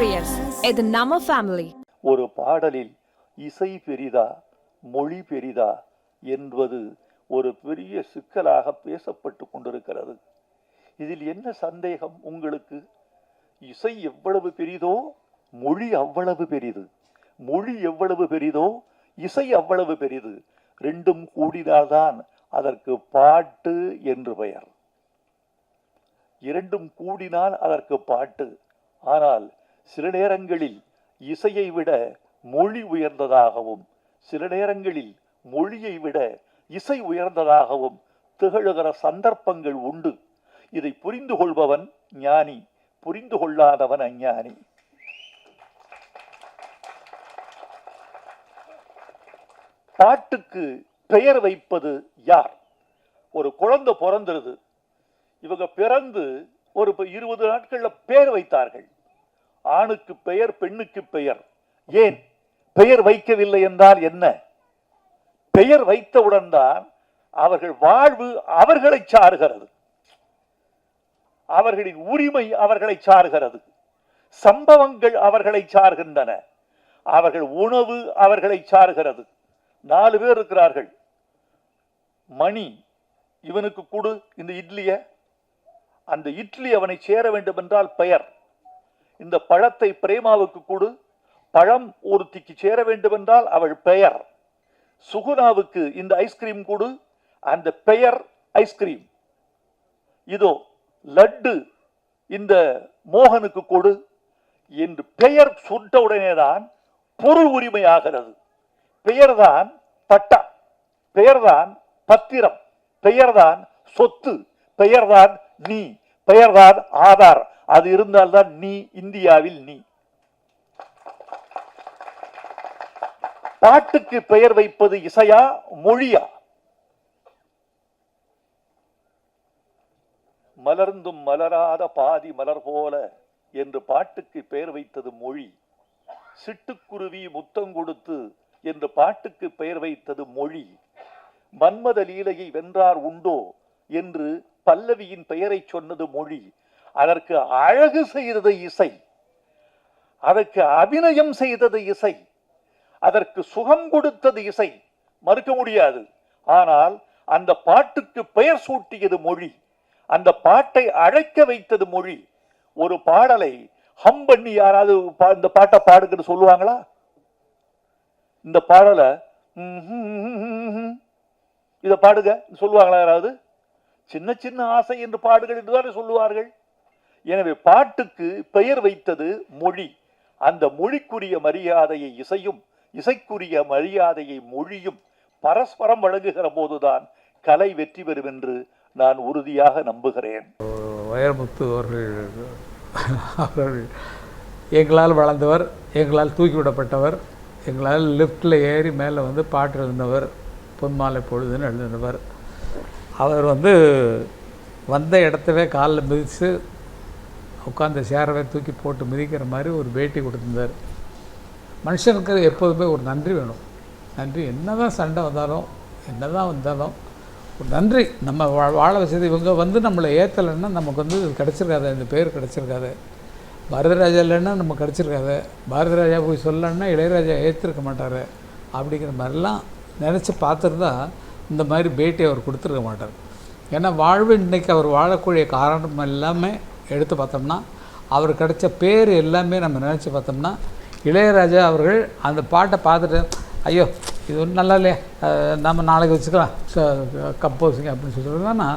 Warriors, இது நம்ம family. ஒரு பாடலில் இசை பெரிதா மொழி பெரிதா என்பது ஒரு பெரிய சிக்கலாக பேசப்பட்டு கொண்டிருக்கிறது. இதில் என்ன சந்தேகம் உங்களுக்கு? இசை எவ்வளவு பெரிதோ மொழி அவ்வளவு பெரிது, மொழி எவ்வளவு பெரிதோ இசை அவ்வளவு பெரிது. ரெண்டும் கூடினால்தான் அதற்கு பாட்டு என்று பெயர். இரண்டும் கூடினால் அதற்கு பாட்டு. ஆனால் சில நேரங்களில் இசையை விட மொழி உயர்ந்ததாகவும் சில நேரங்களில் மொழியை விட இசை உயர்ந்ததாகவும் திகழுகிற சந்தர்ப்பங்கள் உண்டு. இதை புரிந்து கொள்பவன் ஞானி, புரிந்து கொள்ளாதவன் அஞ்ஞானி. பாட்டுக்கு பெயர் வைப்பது யார்? ஒரு குழந்தை பிறந்துருது, இவங்க பிறந்து ஒரு 20 நாட்கள்ல பெயர் வைத்தார்கள். ஆணுக்கு பெயர், பெண்ணுக்கு பெயர். ஏன் பெயர் வைக்கவில்லை என்றால் என்ன? பெயர் வைத்தவுடன் தான் அவர்கள் வாழ்வு அவர்களை சார்கிறது, அவர்களின் உரிமை அவர்களை சார்கிறது, சம்பவங்கள் அவர்களை சார்கின்றன, அவர்கள் உணவு அவர்களை சார்கிறது. 4 பேர் இருக்கிறார்கள். மணி இவனுக்கு கொடு இந்த இட்லிய, அந்த இட்லி அவனை சேர வேண்டும் என்றால் பெயர். இந்த பழத்தை பிரேமாவுக்கு கொடு, பழம் ஒருத்திக்கு சேர வேண்டும் என்றால் அவள் பெயர். சுகுணாவுக்கு இந்த ஐஸ்கிரீம் கொடு, அந்த பெயர் ஐஸ்கிரீம். இதோ லட்டு இந்த மோகனுக்கு கொடு என்று பெயர் சொன்னவுடனேதான் பொருள் உரிமையாகிறது. பெயர்தான் பட்டா, பெயர்தான் பத்திரம், பெயர்தான் சொத்து, பெயர்தான் நீ, பெயர்தான் ஆதார். அது இருந்தால்தான் நீ இந்தியாவில் நீ. பாட்டுக்கு பெயர் வைப்பது இசையா மொழியா? மலர்ந்தும் மலராத பாதி மலர் போல என்று பாட்டுக்கு பெயர் வைத்தது மொழி. சிட்டுக்குருவி முத்தம் கொடுத்து என்று பாட்டுக்கு பெயர் வைத்தது மொழி. மன்மத லீலையை வென்றார் உண்டோ என்று பல்லவியின் பெயரை சொன்னது மொழி. அதற்கு அழகு செய்தது இசை, அதற்கு அபிநயம் செய்தது இசை, அதற்கு சுகம் கொடுத்தது இசை, மறுக்க முடியாது. ஆனால் அந்த பாட்டுக்கு பெயர் சூட்டியது மொழி, அந்த பாட்டை அழைக்க வைத்தது மொழி. ஒரு பாடலை ஹம் பண்ணி யாராவது இந்த பாட்டை பாடுங்கன்னு சொல்லுவாங்களா? இந்த பாடலை இதை பாடுங்க சொல்லுவாங்களா யாராவது? சின்ன சின்ன ஆசை என்று பாடுகள் என்றுதானே சொல்லுவார்கள். எனவே பாட்டுக்கு பெயர் வைத்தது மொழி. அந்த மொழிக்குரிய மரியாதையை இசையும், இசைக்குரிய மரியாதையை மொழியும் பரஸ்பரம் வழங்குகிற போதுதான் கலை வெற்றி பெறும் என்று நான் உறுதியாக நம்புகிறேன். வைரமுத்து அவர்கள் எங்களால் வளர்ந்தவர், எங்களால் தூக்கிவிடப்பட்டவர், எங்களால் லிஃப்டில் ஏறி மேலே வந்து பாட்டு எழுந்தவர், பொன்மாலை பொழுதுன்னு எழுதினவர். அவர் வந்த இடத்தவே காலில் மிதித்து உட்காந்து சேரவே தூக்கி போட்டு மிதிக்கிற மாதிரி ஒரு பேட்டி கொடுத்துருந்தார். மனுஷனுக்கு எப்போதுமே ஒரு நன்றி வேணும். நன்றி என்ன தான் சண்டை வந்தாலும் என்ன தான் வந்தாலும் ஒரு நன்றி. நம்ம வாழ வச்சது இவங்க நம்மளை ஏற்றலைன்னா நமக்கு கிடச்சிருக்காது, இந்த பேர் கிடச்சிருக்காது. பாரதிராஜா இல்லைன்னா நமக்கு கிடச்சிருக்காது. பாரதிராஜா போய் சொல்லலைன்னா இளையராஜா ஏற்றிருக்க மாட்டார். அப்படிங்கிற மாதிரிலாம் நினச்சி பார்த்துருந்தா இந்த மாதிரி பேட்டி அவர் கொடுத்துருக்க மாட்டார். ஏன்னா வாழ்வு இன்றைக்கி அவர் வாழக்கூடிய காரணம் எல்லாமே எடுத்து பார்த்தோம்னா, அவர் கிடைச்ச பேர் எல்லாமே நம்ம நினச்சி பார்த்தோம்னா, இளையராஜா அவர்கள் அந்த பாட்டை பார்த்துட்டு ஐயோ இது ஒன்றும் நல்லா இல்லையா, நம்ம நாளைக்கு வச்சுக்கலாம் கம்போசிங் அப்படின்னு சொல்லிட்டுனா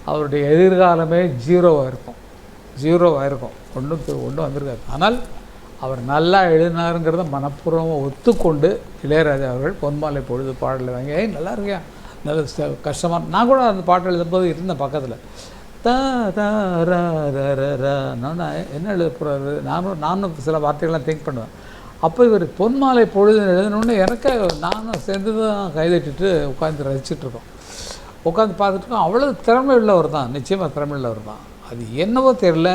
அவருடைய எதிர்காலமே ஜீரோவாக இருக்கும். ஒன்றும் வந்திருக்காரு. ஆனால் அவர் நல்லா எழுதினாருங்கிறத மனப்பூர்வமாக ஒத்துக்கொண்டு இளையராஜா அவர்கள் பொன்மாலை பொழுது பாடலை வாங்கி நல்லா இருக்கியா, நல்ல கஷ்டமாக. நான் கூட அந்த பாட்டு எழுதும்போது இருந்தேன் பக்கத்தில். நான் என்ன எழுத போகிறாரு, நானும் சில வார்த்தைகள்லாம் திங்க் பண்ணுவேன். அப்போ இவர் பொன்மாலை பொழுது எழுதணுன்னு எனக்கு நானும் சேர்ந்து தான் கைதட்டிட்டு உட்காந்து ரசிச்சுட்ருக்கோம். உட்காந்து பார்த்துட்ருக்கோம். அவ்வளோ திறமை உள்ளவர் தான், நிச்சயமாக திறமை உள்ளவர் தான். அது என்னவோ தெரியல,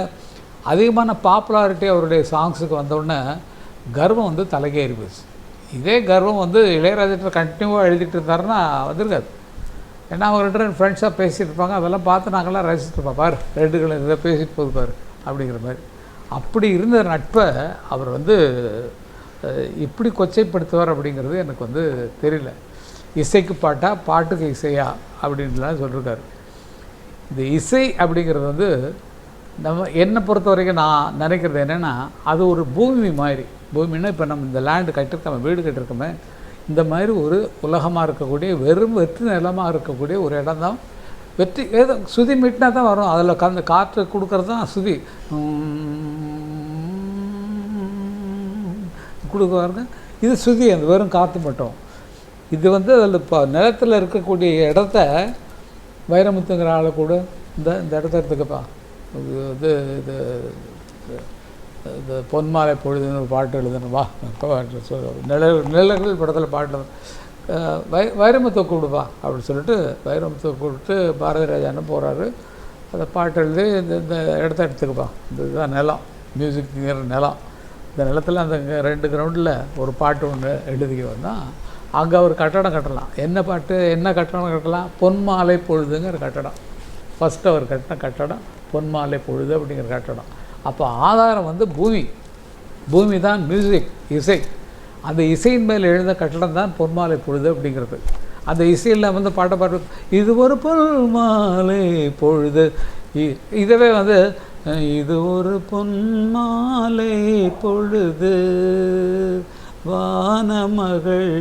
அதிகமான பாப்புலாரிட்டி அவருடைய சாங்ஸுக்கு வந்தோடனே கர்வம் தலைக்கேறி போச்சு. இதே கர்வம் இளையராஜா கண்டினியூவாக எழுதிட்டு இருந்தாருன்னா வந்திருக்காது. ஏன்னா அவங்க 2 ஃப்ரெண்ட்ஸாக பேசிகிட்டு இருப்பாங்க. அதெல்லாம் பார்த்து நாங்கள்லாம் ரசிச்சுட்டு இருப்போம். பாரு 2 இதை பேசிட்டு போகுது பாரு அப்படிங்கிற மாதிரி. அப்படி இருந்த நட்பை அவர் வந்து இப்படி கொச்சைப்படுத்துவார் அப்படிங்கிறது எனக்கு வந்து தெரியல. இசைக்கு பாட்டா, பாட்டுக்கு இசையா அப்படின்லாம் சொல்லியிருக்காரு. இந்த இசை அப்படிங்கிறது வந்து என்னை பொறுத்த வரைக்கும் நான் நினைக்கிறது என்னென்னா, அது ஒரு பூமி மாதிரி. பூமின்னா இப்போ நம்ம இந்த லேண்டு கட்டிருக்கோமே, வீடு கட்டிருக்கோமே, இந்த மாதிரி ஒரு உலகமாக இருக்கக்கூடிய வெறும் வெற்றி நிலமாக இருக்கக்கூடிய ஒரு இடம் தான். வெற்றி ஏதோ சுதி மீட்டினா தான் வரும். அதில் கலந்து காற்று கொடுக்கறது தான் சுதி கொடுக்குவாருங்க. இது சுதி, அந்த வெறும் காற்று மட்டும். இது வந்து அதில் இப்போ நிலத்தில் இருக்கக்கூடிய இடத்த வைரமுத்துங்கிற ஆளை கூட இந்த இடத்த எடுத்துக்கப்பா, இது வந்து இது இது பொன்மாலை பொழுதுன்னு ஒரு பாட்டு எழுதணும், வா நிழல்கள் படத்தில் பாட்டு வைரமுத்துவை கூப்பிடுப்பா அப்படின்னு சொல்லிட்டு வைரமுத்துவை கூப்பிட்டு பாரதி ராஜான்னு போகிறாரு. அந்த பாட்டு எழுதி இந்த இடத்த எடுத்துக்கப்பா, இந்த இதுதான் நிலம், மியூசிக்குங்கிற நிலம். இந்த நிலத்தில் அந்த 2 கிரவுண்டில் ஒரு பாட்டு ஒன்று எழுதிக்க வந்தால் அங்கே ஒரு கட்டடம் கட்டலாம். என்ன பாட்டு, என்ன கட்டடம் கட்டலாம்? பொன்மாலை பொழுதுங்கிற கட்டடம். ஃபஸ்ட்டு அவர் கட்டின கட்டடம் பொன்மாலை பொழுது அப்படிங்கிற கட்டடம். அப்போ ஆதாரம் வந்து பூமி தான் மியூசிக், இசை. அந்த இசையின் மேல் எழுந்த கட்டடம் தான் பொன்மாலை பொழுது அப்படிங்கிறது. அந்த இசையில் வந்து பாட்டு இது ஒரு பொன்மாலை பொழுது, இதவே வந்து இது ஒரு பொன்மாலை பொழுது வானமகள்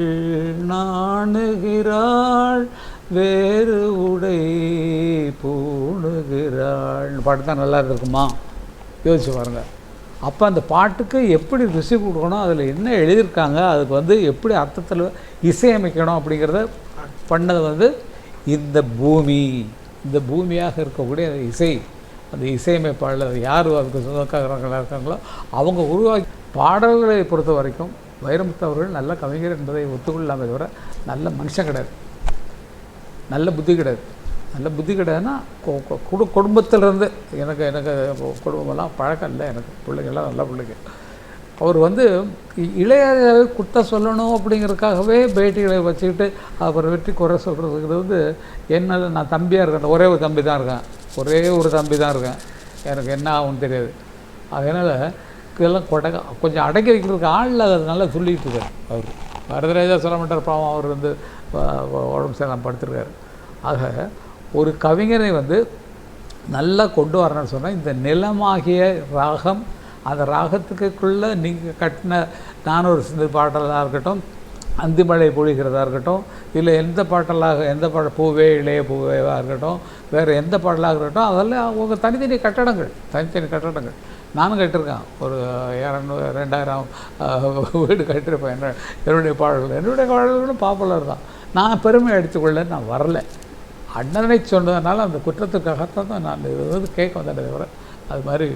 நாணுகிறாள் வேறு உடை பூணுகிறாள் பாட்டு தான் நல்லா இருக்குமா? யோசிச்சு பாருங்கள். அப்போ அந்த பாட்டுக்கு எப்படி ருசி கொடுக்கணும், அதில் என்ன எழுதியிருக்காங்க, அதுக்கு வந்து எப்படி அர்த்தத்தில் இசையமைக்கணும் அப்படிங்கிறத பண்ணது வந்து இந்த பூமியாக இருக்கக்கூடிய அந்த இசை, அந்த இசையமைப்பாளர் யார் அதுக்கு சொந்தக்காரர்களாக இருக்காங்களோ அவங்க உருவாக்கி. பாடல்களை பொறுத்த வரைக்கும் வைரமுத்து அவர்கள் நல்ல கவிஞர் என்பதை ஒத்துக்கொள்ளாமல் தவிர நல்ல மனுஷன் கிடையாது, நல்ல புத்தி கிடையாது. நல்ல புத்தி கிடையாதுன்னா குடும்பத்திலேருந்து எனக்கு குடும்பமெல்லாம் பழக்கம் இல்லை, எனக்கு பிள்ளைங்கள்லாம் நல்ல பிள்ளைங்க. அவர் வந்து இளையராஜாவை குத்த சொல்லணும் அப்படிங்கிறதுக்காகவே பேட்டிகளை வச்சுக்கிட்டு அவர் வெற்றி குறை சொல்கிறதுக்கு வந்து என்ன, நான் தம்பியாக இருக்கேன், ஒரே ஒரு தம்பி தான் இருக்கேன், எனக்கு என்ன ஆகும்னு தெரியாது. அதனால் இதெல்லாம் கொஞ்சம் அடக்கி வைக்கிறதுக்கு ஆளில் அதை நல்லா சொல்லிகிட்டு இருக்கார். அவர் பாரதிராஜா சொல்ல மாட்டார், பாவம் அவர் வந்து உடம்பு சரியில்லாமல் படுத்திருக்காரு. ஆக ஒரு கவிஞரை வந்து நல்லா கொண்டு வரணும்னு சொன்னால் இந்த நிலமாகிய ராகம், அந்த ராகத்துக்குள்ளே நீங்கள் கட்டின நானூறு சிந்து பாட்டலாக இருக்கட்டும், அந்திமழை பொழிகிறதா இருக்கட்டும், இல்லை எந்த பாட்டு பூவே இளைய பூவேவாக இருக்கட்டும், வேறு எந்த பாடலாக இருக்கட்டும், அதெல்லாம் அவங்க தனித்தனி கட்டடங்கள். நானும் கட்டியிருக்கேன், ஒரு 200-2000 வீடு கட்டியிருப்பேன். என்னுடைய பாடல்களும் பாப்புலர் தான். நான் பெருமை அடித்துக்கொள்ள நான் வரல, அண்ணனை சொன்னதுனால அந்த குற்றத்துக்காகத்தான் தான் நான் இது வந்து கேட்க வந்தேன் தவிர அது மாதிரி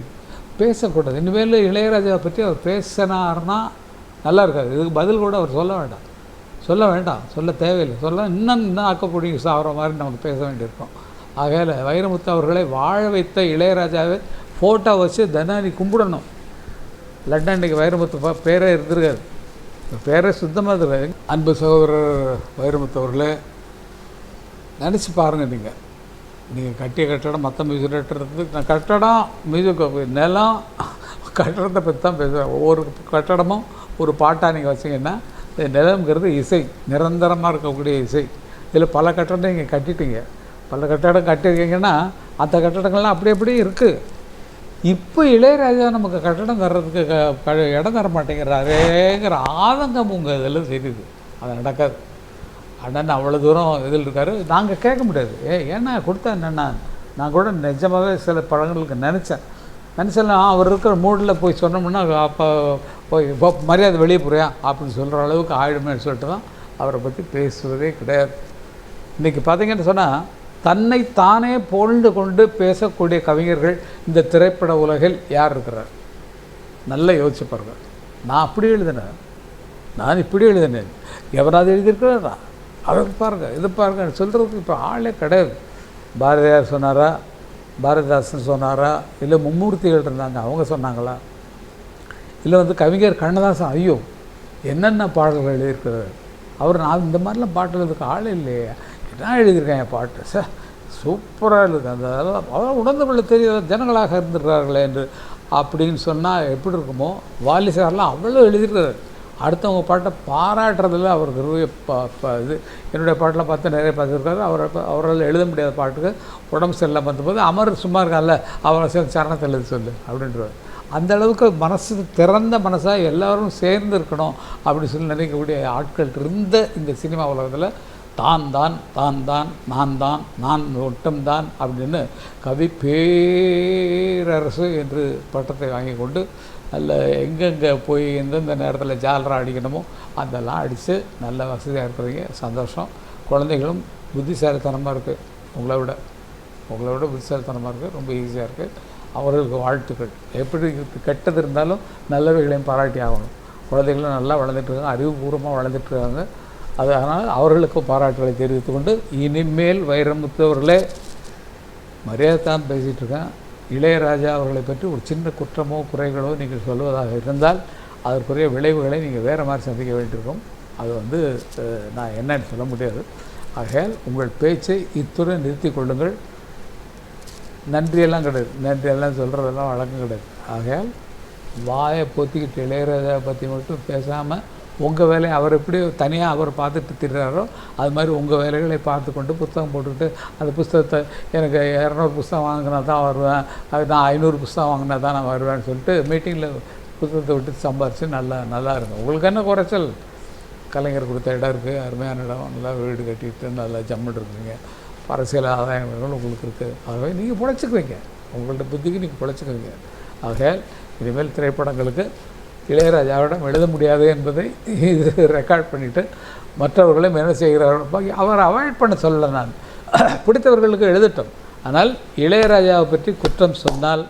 பேசக்கூடாது. இனிமேல் இளையராஜாவை பற்றி அவர் பேசினார்னா நல்லா இருக்காது. இதுக்கு பதில் கூட அவர் சொல்ல வேண்டாம், சொல்ல தேவையில்லை. இன்னும் ஆக்கக்கூடிய சாகிற மாதிரி நமக்கு பேச வேண்டியிருக்கோம். ஆகையால் வைரமுத்து அவர்களை வாழ வைத்த இளையராஜாவை ஃபோட்டோ வச்சு தினானி கும்பிடணும். லண்டன் இன்றைக்கி வைரமுத்து பேரே இருந்திருக்காது, பேரே சுத்தமாக இருக்காது. அன்பு சகோதரர் வைரமுத்து அவர்களே, நினச்சி பாருங்கள். நீங்கள் கட்டிய கட்டடம் மற்ற மியூசிக் டைரக்டருக்கு கட்டடம் மியூசிக் நிலம் கட்டடத்தை பற்றி தான் பேசுகிறேன். ஒவ்வொரு கட்டடமும் ஒரு பாட்டாக நீங்கள் வச்சிங்கன்னா இந்த நிலம்ங்கிறது இசை, நிரந்தரமாக இருக்கக்கூடிய இசை. இதில் பல கட்டடம் நீங்கள் கட்டிட்டீங்க, பல கட்டடம் கட்டியிருக்கீங்கன்னா அந்த கட்டடங்கள்லாம் அப்படி இருக்குது. இப்போ இளையராஜா நமக்கு கட்டடம் தர்றதுக்கு இடம் தர மாட்டேங்கிறாரேங்கிற ஆதங்கம் உங்கள் இதில் தெரியுது. அது நடக்காது. அண்ணன் அவ்வளோ தூரம் இதில் இருக்கார், நாங்கள் கேட்க முடியாது. ஏன்னா கொடுத்தா என்னென்னா, நான் கூட நிஜமாகவே சில படங்களுக்கு நினச்சேன் அவர் இருக்கிற மூடில் போய் சொன்னோம்னா அப்போ போய் மரியாதை வெளியே போறியா அப்படின்னு சொல்கிற அளவுக்கு ஆயிடுமேன்னு சொல்லிட்டு தான் அவரை பற்றி பேசுவதே கிடையாது. இன்றைக்கி பார்த்திங்கன்னு சொன்னால் தன்னை தானே பொழுது கொண்டு பேசக்கூடிய கவிஞர்கள் இந்த திரைப்பட உலகில் யார் இருக்கிறார்? நல்லா யோசிச்சு பாருங்க. நான் அப்படி எழுதினேன், நான் இப்படி எழுதினேன், எவராது எழுதியிருக்கிறாரா? அவருக்கு பாருங்கள், இது பாருங்கள் சொல்கிறதுக்கு இப்போ ஆளே கிடையாது. பாரதியார் சொன்னாரா, பாரதிதாசன் சொன்னாரா, இல்லை மும்மூர்த்திகள் இருந்தாங்க அவங்க சொன்னாங்களா, இல்லை வந்து கவிஞர் கண்ணதாசன் ஐயோ என்னென்ன பாடல்கள் எழுதியிருக்கிறார் அவர், நான் இந்த மாதிரிலாம் பாட்டு எழுதுறதுக்கு ஆள் இல்லையே, என்ன எழுதியிருக்கேன் என் பாட்டு சூப்பராக எழுது. அந்த அதெல்லாம் உணர்ந்து கொள்ள தெரியாத ஜனங்களாக இருந்திருக்கிறார்களே என்று அப்படின்னு சொன்னால் எப்படி இருக்குமோ, வாலி சார்லாம் அவ்வளோ எழுதியிருக்காரு. அடுத்தவங்க பாட்டை பாராட்டுறதில் அவருக்கு இது. என்னுடைய பாட்டெலாம் பார்த்து நிறைய பார்த்துருக்காரு. அவரால் எழுத முடியாத பாட்டுக்கு உடம்பு சரியில்லாமல் வந்தபோது அமர் சும்மா இருக்கான்ல, அவரை சரணத்தை எழுத சொல்லு அப்படின்றார். அந்த அளவுக்கு மனசு திறந்த மனசாக எல்லோரும் சேர்ந்து இருக்கணும் அப்படி சொல்லி நினைக்கக்கூடிய ஆட்கள் இருந்த இந்த சினிமா உலகத்தில் தான் தான் தான் தான் நான் தான் நான் ஒட்டம்தான் அப்படின்னு கவி பேரரசு என்று பட்டத்தை வாங்கி கொண்டு நல்ல எங்கெங்கே போய் எந்தெந்த நேரத்தில் ஜாலரா அடிக்கணுமோ அதெல்லாம் அடித்து நல்ல வசதியாக இருக்கிறீங்க. சந்தோஷம். குழந்தைகளும் புத்திசாலித்தனமாக இருக்குது. உங்களை விட புத்திசாலித்தனமாக இருக்குது. ரொம்ப ஈஸியாக இருக்குது. அவர்களுக்கு வாழ்த்துக்கள். எப்படி கெட்டது இருந்தாலும் நல்லவைகளையும் பாராட்டி ஆகணும். குழந்தைகளும் நல்லா வளர்ந்துட்டுருக்காங்க, அறிவுபூர்வமாக வளர்ந்துட்டுருக்காங்க. அதனால் அவர்களுக்கும் பாராட்டுகளை தெரிவித்து கொண்டு, இனிமேல் வைரமுத்து அவர்களே மரியாதை தான் பேசிகிட்டு இருக்கேன். இளையராஜா அவர்களை பற்றி ஒரு சின்ன குற்றமோ குறைகளோ நீங்கள் சொல்வதாக இருந்தால் அதற்குரிய விளைவுகளை நீங்கள் வேறு மாதிரி சந்திக்க வேண்டியிருக்கும். அது நான் என்னன்னு சொல்ல முடியாது. ஆகையால் உங்கள் பேச்சை இத்துடன் நிறுத்தி கொள்ளுங்கள். நன்றியெல்லாம் கிடையாது, நன்றியெல்லாம் சொல்கிறதெல்லாம் வழக்கம் கிடையாது. ஆகையால் வாயை பொத்திக்கிட்டு இளையராஜா பற்றி மட்டும் பேசாமல் உங்கள் வேலையை அவர் எப்படி தனியாக அவர் பார்த்துட்டு திடுறாரோ அது மாதிரி உங்கள் வேலைகளை பார்த்து கொண்டு புத்தகம் போட்டுக்கிட்டு அந்த புஸ்தகத்தை எனக்கு 200 புஸ்தகம் வாங்கினா தான் வருவேன், அது நான் 500 புஸ்தகம் வாங்கினா தான் நான் வருவேன்னு சொல்லிட்டு மீட்டிங்கில் புத்தகத்தை விட்டு சம்பாரித்து நல்லா இருக்கும். உங்களுக்கு என்ன குறைச்சல்? கலைஞர் கொடுத்த இடம் இருக்குது, அருமையான இடம், நல்லா வீடு கட்டிட்டு நல்லா ஜம்முன்னு இருக்குங்க, அரசியல் ஆதாயங்கள் உங்களுக்கு இருக்குது. ஆகவே நீங்கள் பிழைச்சிக்குவீங்க, உங்கள்ட்ட புத்திக்கு நீங்கள் பிழைச்சிக்குவீங்க. ஆக இனிமேல் திரைப்படங்களுக்கு இளையராஜாவிடம் எழுத முடியாது என்பதை இது ரெக்கார்ட் பண்ணிவிட்டு மற்றவர்களையும் என்ன செய்கிறார்கள் அவர் அவாய்ட் பண்ண சொல்லலை. நான் பிடித்தவர்களுக்கு எழுதட்டும். ஆனால் இளையராஜாவை பற்றி குற்றம் சொன்னால்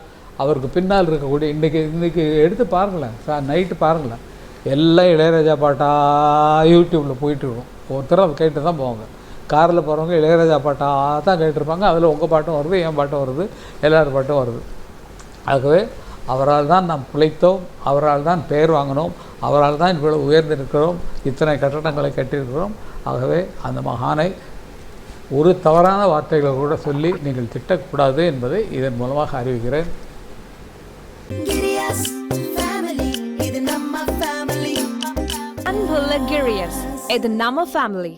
அவருக்கு பின்னால் இருக்கக்கூடிய இன்றைக்கி எடுத்து பாருங்களேன், நைட்டு பாருங்களேன், எல்லாம் இளையராஜா பாட்டாக யூடியூப்பில் போயிட்டுருக்கும். ஒருத்தர் அதை கேட்டு தான் போவாங்க. காரில் போகிறவங்க இளையராஜா பாட்டாக தான் கேட்டிருப்பாங்க. அதில் உங்கள் பாட்டும் வருது, என் பாட்டும் வருது, எல்லார் பாட்டும் வருது. ஆகவே அவரால் தான் நாம் பிழைத்தோம், அவரால் தான் பெயர் வாங்கினோம், அவரால் தான் இவ்வளவு உயர்ந்திருக்கிறோம், இத்தனை கட்டடங்களை கட்டியிருக்கிறோம். ஆகவே அந்த மகானை ஒரு தவறான வார்த்தைகளை கூட சொல்லி நீங்கள் திட்டக்கூடாது என்பதை இதன் மூலமாக அறிவிக்கிறேன். அன்புள்ள கிரியஸ், இது நம்ம ஃபேமிலி.